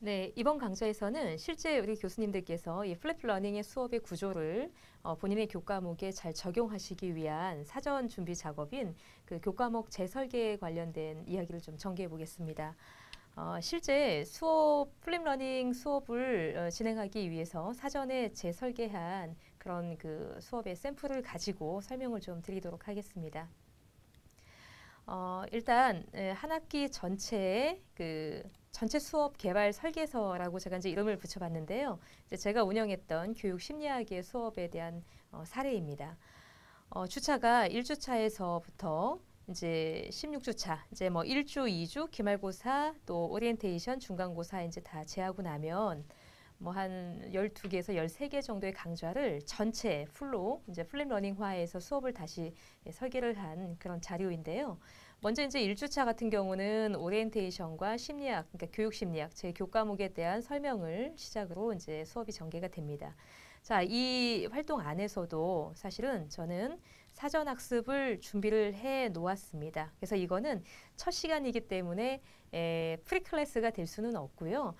네, 이번 강좌에서는 실제 우리 교수님들께서 이 플립 러닝의 수업의 구조를 본인의 교과목에 잘 적용하시기 위한 사전 준비 작업인 그 교과목 재설계에 관련된 이야기를 좀 전개해 보겠습니다. 실제 플립 러닝 수업을 진행하기 위해서 사전에 재설계한 그런 그 수업의 샘플을 가지고 설명을 좀 드리도록 하겠습니다. 일단 한 학기 전체의 전체 수업 개발 설계서라고 제가 이제 이름을 붙여봤는데요. 이제 제가 운영했던 교육 심리학의 수업에 대한 사례입니다. 주차가 1주차에서부터 이제 16주차, 이제 뭐 1주, 2주, 기말고사, 또 오리엔테이션, 중간고사 이제 다 제하고 나면 뭐 한 12개에서 13개 정도의 강좌를 전체 풀로 이제 플립 러닝화해서 수업을 다시 설계를 한 그런 자료인데요. 먼저 이제 1주차 같은 경우는 오리엔테이션과 심리학, 그러니까 교육 심리학, 제 교과목에 대한 설명을 시작으로 이제 수업이 전개가 됩니다. 자, 이 활동 안에서도 사실은 저는 사전 학습을 준비를 해 놓았습니다. 그래서 이거는 첫 시간이기 때문에 프리클래스가 될 수는 없고요.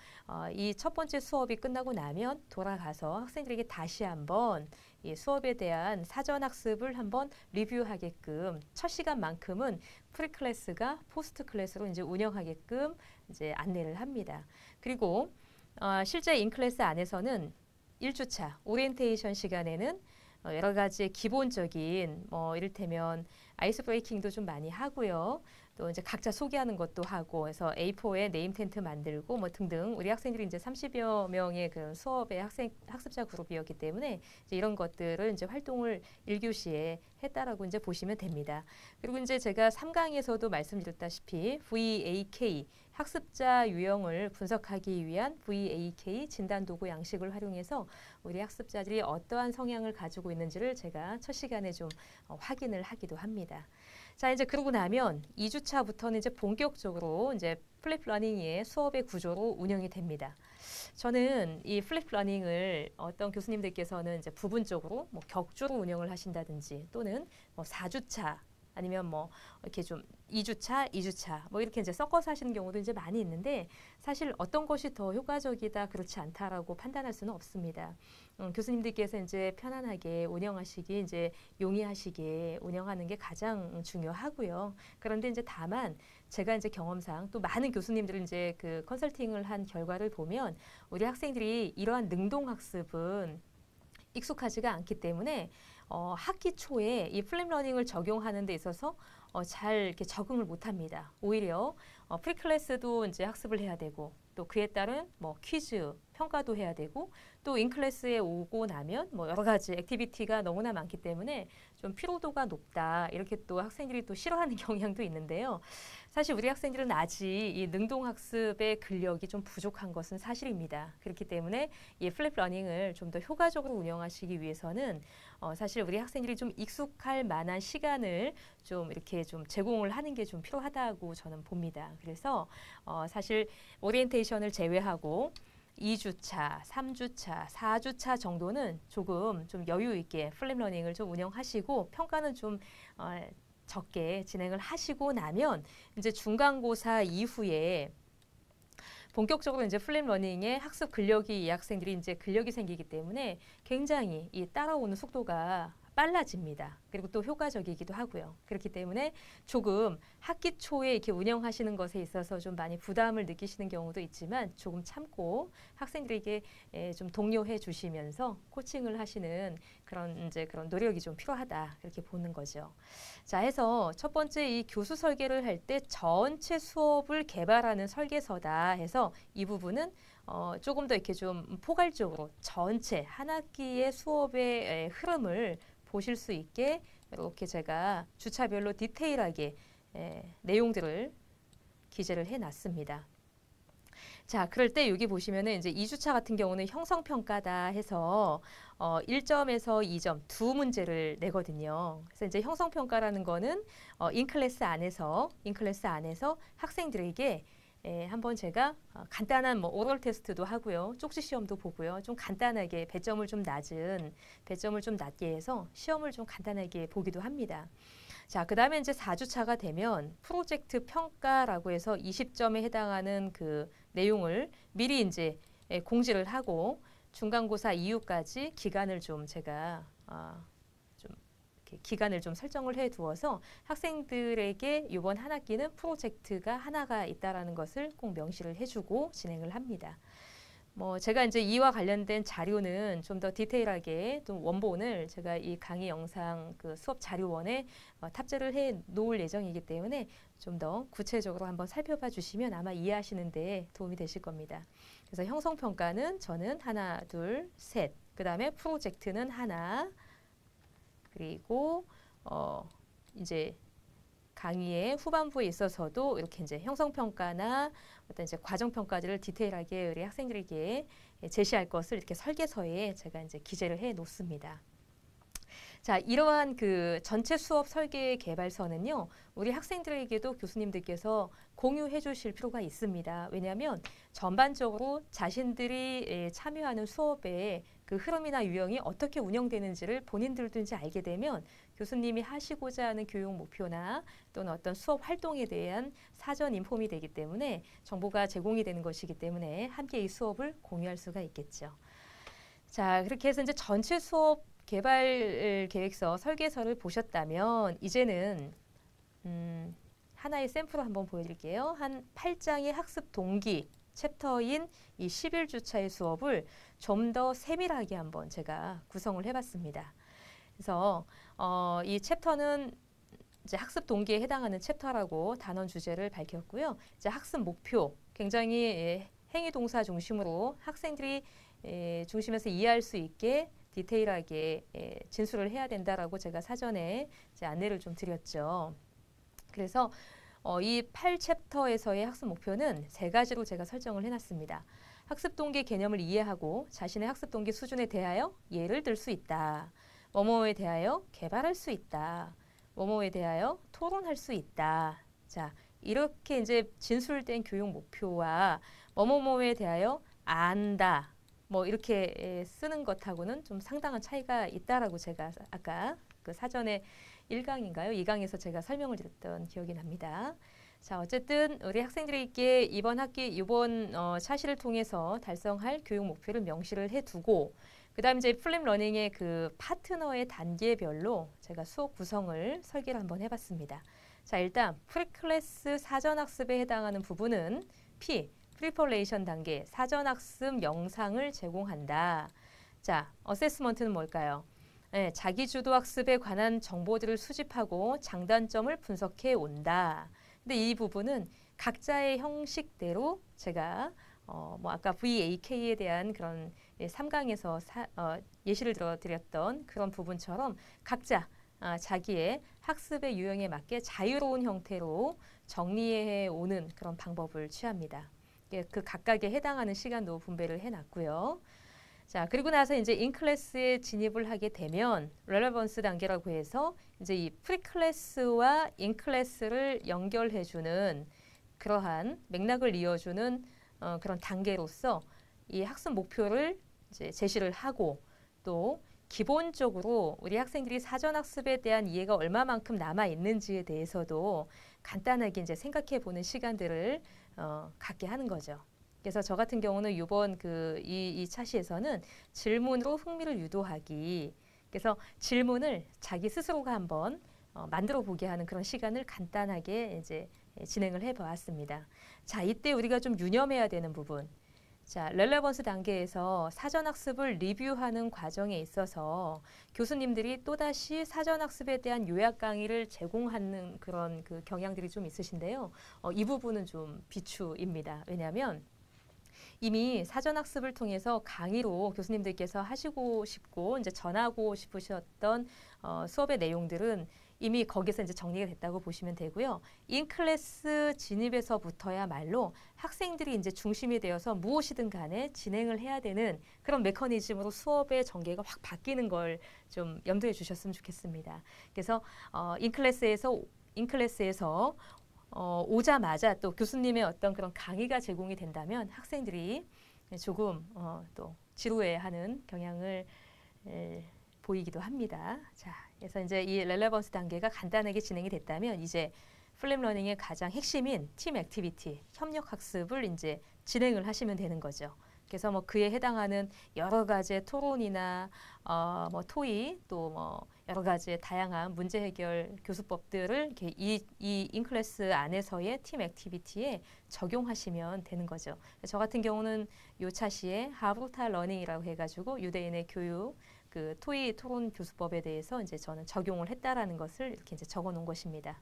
이 첫 번째 수업이 끝나고 나면 돌아가서 학생들에게 다시 한번 이 수업에 대한 사전 학습을 한번 리뷰하게끔 첫 시간만큼은 프리클래스가 포스트 클래스로 이제 운영하게끔 이제 안내를 합니다. 그리고 실제 인클래스 안에서는 1주차 오리엔테이션 시간에는 여러 가지 기본적인 이를테면 아이스 브레이킹도 좀 많이 하고요. 또 이제 각자 소개하는 것도 하고 해서 A4에 네임 텐트 만들고 뭐 등등 우리 학생들이 이제 30여 명의 그런 수업의 학습자 그룹이었기 때문에 이제 이런 것들을 이제 활동을 1교시에 했다라고 이제 보시면 됩니다. 그리고 이제 제가 3강에서도 말씀드렸다시피 VAK 학습자 유형을 분석하기 위한 VAK 진단도구 양식을 활용해서 우리 학습자들이 어떠한 성향을 가지고 있는지를 제가 첫 시간에 좀 확인을 하기도 합니다. 자, 이제 그러고 나면 2주차부터는 이제 본격적으로 이제 플립 러닝의 수업의 구조로 운영이 됩니다. 저는 이 플립 러닝을 어떤 교수님들께서는 이제 부분적으로 뭐 격주로 운영을 하신다든지 또는 뭐 4주차 아니면 뭐 이렇게 좀 2주차, 2주차 뭐 이렇게 이제 섞어서 하시는 경우도 이제 많이 있는데 사실 어떤 것이 더 효과적이다 그렇지 않다라고 판단할 수는 없습니다. 교수님들께서 이제 편안하게 운영하시기 이제 용이하시게 운영하는 게 가장 중요하고요. 그런데 이제 다만 제가 이제 경험상 또 많은 교수님들을 이제 그 컨설팅을 한 결과를 보면 우리 학생들이 이러한 능동 학습은 익숙하지가 않기 때문에 학기 초에 이 플립 러닝을 적용하는 데 있어서 잘 이렇게 적응을 못합니다. 오히려 프리클래스도 이제 학습을 해야 되고 또 그에 따른 뭐 퀴즈, 평가도 해야 되고 또 인클래스에 오고 나면 뭐 여러 가지 액티비티가 너무나 많기 때문에 좀 피로도가 높다 이렇게 또 학생들이 또 싫어하는 경향도 있는데요. 사실 우리 학생들은 아직 이 능동학습의 근력이 좀 부족한 것은 사실입니다. 그렇기 때문에 이 플립 러닝을 좀 더 효과적으로 운영하시기 위해서는 사실 우리 학생들이 좀 익숙할 만한 시간을 좀 이렇게 좀 제공을 하는 게 좀 필요하다고 저는 봅니다. 그래서 사실 오리엔테이션을 제외하고 2주차, 3주차, 4주차 정도는 조금 좀 여유 있게 플립 러닝을 좀 운영하시고 평가는 좀 적게 진행을 하시고 나면 이제 중간고사 이후에 본격적으로 이제 플립 러닝의 학습 근력이 이 학생들이 이제 근력이 생기기 때문에 굉장히 이 따라오는 속도가 빨라집니다. 그리고 또 효과적이기도 하고요. 그렇기 때문에 조금 학기 초에 이렇게 운영하시는 것에 있어서 좀 많이 부담을 느끼시는 경우도 있지만 조금 참고 학생들에게 좀 독려해 주시면서 코칭을 하시는 그런 이제 그런 노력이 좀 필요하다. 그렇게 보는 거죠. 자, 해서 첫 번째 이 교수 설계를 할 때 전체 수업을 개발하는 설계서다 해서 이 부분은 조금 더 이렇게 좀 포괄적으로 전체 한 학기의 수업의 흐름을 보실 수 있게 이렇게 제가 주차별로 디테일하게 내용들을 기재를 해놨습니다. 자, 그럴 때 여기 보시면은 이제 2주차 같은 경우는 형성평가다 해서 1점에서 2점 두 문제를 내거든요. 그래서 이제 형성평가라는 거는 인클래스 안에서 학생들에게 한번 제가 간단한 뭐 오럴 테스트도 하고요. 쪽지 시험도 보고요. 좀 간단하게 배점을 좀 낮게 해서 시험을 좀 간단하게 보기도 합니다. 자, 그 다음에 이제 4주차가 되면 프로젝트 평가라고 해서 20점에 해당하는 그 내용을 미리 이제 공지를 하고 중간고사 이후까지 기간을 좀 제가 좀 이렇게 기간을 좀 설정을 해 두어서 학생들에게 이번 한 학기는 프로젝트가 하나가 있다라는 것을 꼭 명시를 해주고 진행을 합니다. 뭐 제가 이제 이와 관련된 자료는 좀 더 디테일하게 또 원본을 제가 이 강의 영상 그 수업 자료원에 탑재를 해 놓을 예정이기 때문에 좀 더 구체적으로 한번 살펴봐 주시면 아마 이해하시는 데 도움이 되실 겁니다. 그래서 형성평가는 저는 하나, 둘, 셋, 그 다음에 프로젝트는 하나, 그리고 이제 강의의 후반부에 있어서도 이렇게 이제 형성평가나 어떤 이제 과정평가들을 디테일하게 우리 학생들에게 제시할 것을 이렇게 설계서에 제가 이제 기재를 해 놓습니다. 자, 이러한 그 전체 수업 설계 개발서는요, 우리 학생들에게도 교수님들께서 공유해 주실 필요가 있습니다. 왜냐하면 전반적으로 자신들이 참여하는 수업의 그 흐름이나 유형이 어떻게 운영되는지를 본인들도 이제 알게 되면 교수님이 하시고자 하는 교육 목표나 또는 어떤 수업 활동에 대한 사전 인폼이 되기 때문에 정보가 제공이 되는 것이기 때문에 함께 이 수업을 공유할 수가 있겠죠. 자, 그렇게 해서 이제 전체 수업 개발 계획서 설계서를 보셨다면 이제는 하나의 샘플을 한번 보여드릴게요. 한 8장의 학습 동기 챕터인 이 11주차의 수업을 좀 더 세밀하게 한번 제가 구성을 해봤습니다. 그래서 이 챕터는 이제 학습 동기에 해당하는 챕터라고 단원 주제를 밝혔고요. 이제 학습 목표, 굉장히 행위 동사 중심으로 학생들이 중심에서 이해할 수 있게 디테일하게 진술을 해야 된다라고 제가 사전에 이제 안내를 좀 드렸죠. 그래서 이 8챕터에서의 학습 목표는 세 가지로 제가 설정을 해놨습니다. 학습 동기 개념을 이해하고 자신의 학습 동기 수준에 대하여 예를 들 수 있다. 뭐뭐에 대하여 개발할 수 있다. 뭐뭐에 대하여 토론할 수 있다. 자, 이렇게 이제 진술된 교육 목표와 뭐뭐에 대하여 안다. 뭐 이렇게 쓰는 것하고는 좀 상당한 차이가 있다라고 제가 아까 그 사전에 1강인가요? 2강에서 제가 설명을 드렸던 기억이 납니다. 자, 어쨌든 우리 학생들에게 이번 학기 이번 차시를 통해서 달성할 교육 목표를 명시를 해두고 그다음 이제 플립 러닝의 그 파트너의 단계별로 제가 수업 구성을 설계를 한번 해봤습니다. 자, 일단 프리클래스 사전학습에 해당하는 부분은 P 프리퍼레이션 단계 사전학습 영상을 제공한다. 자, 어세스먼트는 뭘까요? 네, 자기주도 학습에 관한 정보들을 수집하고 장단점을 분석해 온다. 근데 이 부분은 각자의 형식대로 제가 뭐 아까 VAK에 대한 그런 3강에서 예시를 들어드렸던 그런 부분처럼 각자 자기의 학습의 유형에 맞게 자유로운 형태로 정리해 오는 그런 방법을 취합니다. 그 각각에 해당하는 시간도 분배를 해놨고요. 자, 그리고 나서 이제 인클래스에 진입을 하게 되면 렐레번스 단계라고 해서 이제 이 프리클래스와 인클래스를 연결해주는 그러한 맥락을 이어주는 그런 단계로서 이 학습 목표를 이제 제시를 하고 또 기본적으로 우리 학생들이 사전학습에 대한 이해가 얼마만큼 남아 있는지에 대해서도 간단하게 이제 생각해 보는 시간들을 갖게 하는 거죠. 그래서 저 같은 경우는 이번 이 차시에서는 질문으로 흥미를 유도하기. 그래서 질문을 자기 스스로가 한번 만들어 보게 하는 그런 시간을 간단하게 이제 진행을 해 보았습니다. 자, 이때 우리가 좀 유념해야 되는 부분. 자, 렐레번스 단계에서 사전학습을 리뷰하는 과정에 있어서 교수님들이 또다시 사전학습에 대한 요약 강의를 제공하는 그런 그 경향들이 좀 있으신데요. 이 부분은 좀 비추입니다. 왜냐하면 이미 사전학습을 통해서 강의로 교수님들께서 하시고 싶고 이제 전하고 싶으셨던 수업의 내용들은 이미 거기서 이제 정리가 됐다고 보시면 되고요. 인클래스 진입에서부터야말로 학생들이 이제 중심이 되어서 무엇이든 간에 진행을 해야 되는 그런 메커니즘으로 수업의 전개가 확 바뀌는 걸 좀 염두에 주셨으면 좋겠습니다. 그래서 인클래스에서 오자마자 또 교수님의 어떤 그런 강의가 제공이 된다면 학생들이 조금 또 지루해하는 경향을 보이기도 합니다. 자, 그래서 이제 이 렐레번스 단계가 간단하게 진행이 됐다면 이제 플립 러닝의 가장 핵심인 팀 액티비티, 협력 학습을 이제 진행을 하시면 되는 거죠. 그래서 뭐 그에 해당하는 여러 가지의 토론이나 뭐 토의 또 뭐 여러 가지의 다양한 문제 해결 교수법들을 이렇게 이 인클래스 안에서의 팀 액티비티에 적용하시면 되는 거죠. 저 같은 경우는 요 차시에 하브루타 러닝이라고 해가지고 유대인의 교육 그 토의 토론 교수법에 대해서 이제 저는 적용을 했다라는 것을 이렇게 이제 적어 놓은 것입니다.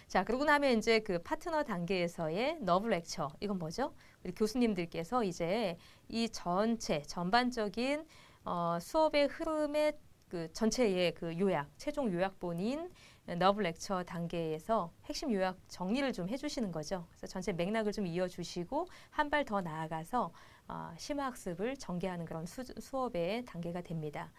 자, 그러고 나면 이제 그 파트너 단계에서의 너브 렉처. 이건 뭐죠? 우리 교수님들께서 이제 이 전반적인 수업의 흐름의 그 전체의 그 요약, 최종 요약본인 너브 렉처 단계에서 핵심 요약 정리를 좀 해주시는 거죠. 그래서 전체 맥락을 좀 이어주시고 한 발 더 나아가서 심화학습을 전개하는 그런 수업의 단계가 됩니다.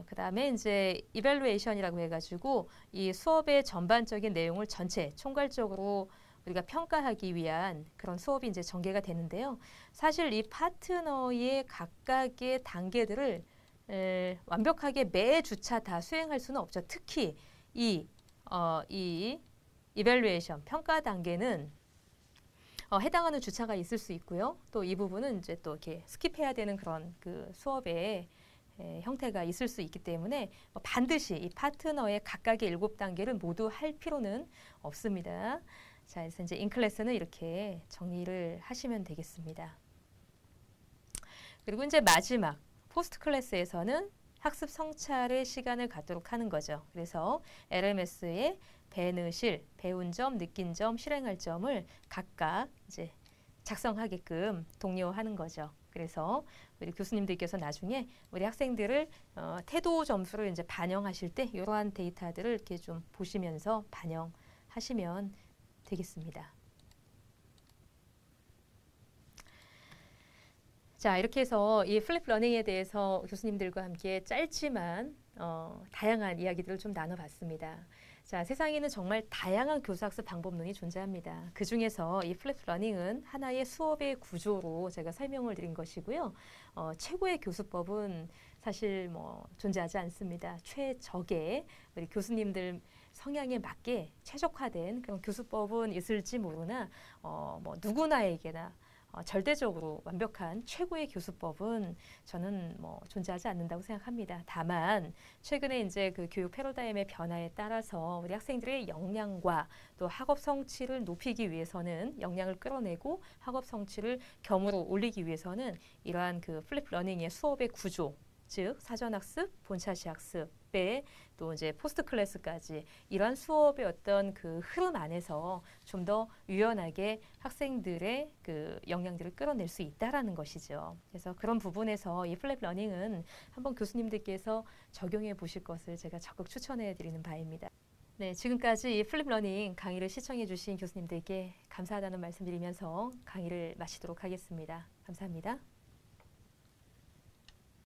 그 다음에 이제 이밸루에이션이라고 해가지고 이 수업의 전반적인 내용을 전체 총괄적으로 우리가 평가하기 위한 그런 수업이 이제 전개가 되는데요. 사실 이 파트너의 각각의 단계들을 완벽하게 매 주차 다 수행할 수는 없죠. 특히 이 이밸루에이션 평가 단계는 해당하는 주차가 있을 수 있고요. 또 이 부분은 이제 또 이렇게 스킵해야 되는 그런 그 수업의 형태가 있을 수 있기 때문에 반드시 이 파트너의 각각의 7단계를 모두 할 필요는 없습니다. 자, 그래서 이제 인클래스는 이렇게 정리를 하시면 되겠습니다. 그리고 이제 마지막 포스트 클래스에서는 학습 성찰의 시간을 갖도록 하는 거죠. 그래서 LMS의 배느실, 배운 점, 느낀 점, 실행할 점을 각각 이제 작성하게끔 독려하는 거죠. 그래서 우리 교수님들께서 나중에 우리 학생들을 태도 점수를 이제 반영하실 때 이러한 데이터들을 이렇게 좀 보시면서 반영하시면 되겠습니다. 자, 이렇게 해서 이 플립 러닝에 대해서 교수님들과 함께 짧지만 다양한 이야기들을 좀 나눠봤습니다. 자, 세상에는 정말 다양한 교수학습 방법론이 존재합니다. 그 중에서 이 플립 러닝은 하나의 수업의 구조로 제가 설명을 드린 것이고요. 최고의 교수법은 사실 뭐 존재하지 않습니다. 최적의 우리 교수님들 성향에 맞게 최적화된 그런 교수법은 있을지 모르나 뭐 누구나에게나 절대적으로 완벽한 최고의 교수법은 저는 뭐 존재하지 않는다고 생각합니다. 다만 최근에 이제 그 교육 패러다임의 변화에 따라서 우리 학생들의 역량과 또 학업 성취를 높이기 위해서는 역량을 끌어내고 학업 성취를 겸으로 올리기 위해서는 이러한 그 플립 러닝의 수업의 구조, 즉 사전학습, 본차시 학습에 또 이제 포스트 클래스까지 이러한 수업의 어떤 그 흐름 안에서 좀 더 유연하게 학생들의 그 역량들을 끌어낼 수 있다라는 것이죠. 그래서 그런 부분에서 이 플립 러닝은 한번 교수님들께서 적용해 보실 것을 제가 적극 추천해 드리는 바입니다. 네, 지금까지 이 플립 러닝 강의를 시청해 주신 교수님들께 감사하다는 말씀드리면서 강의를 마치도록 하겠습니다. 감사합니다.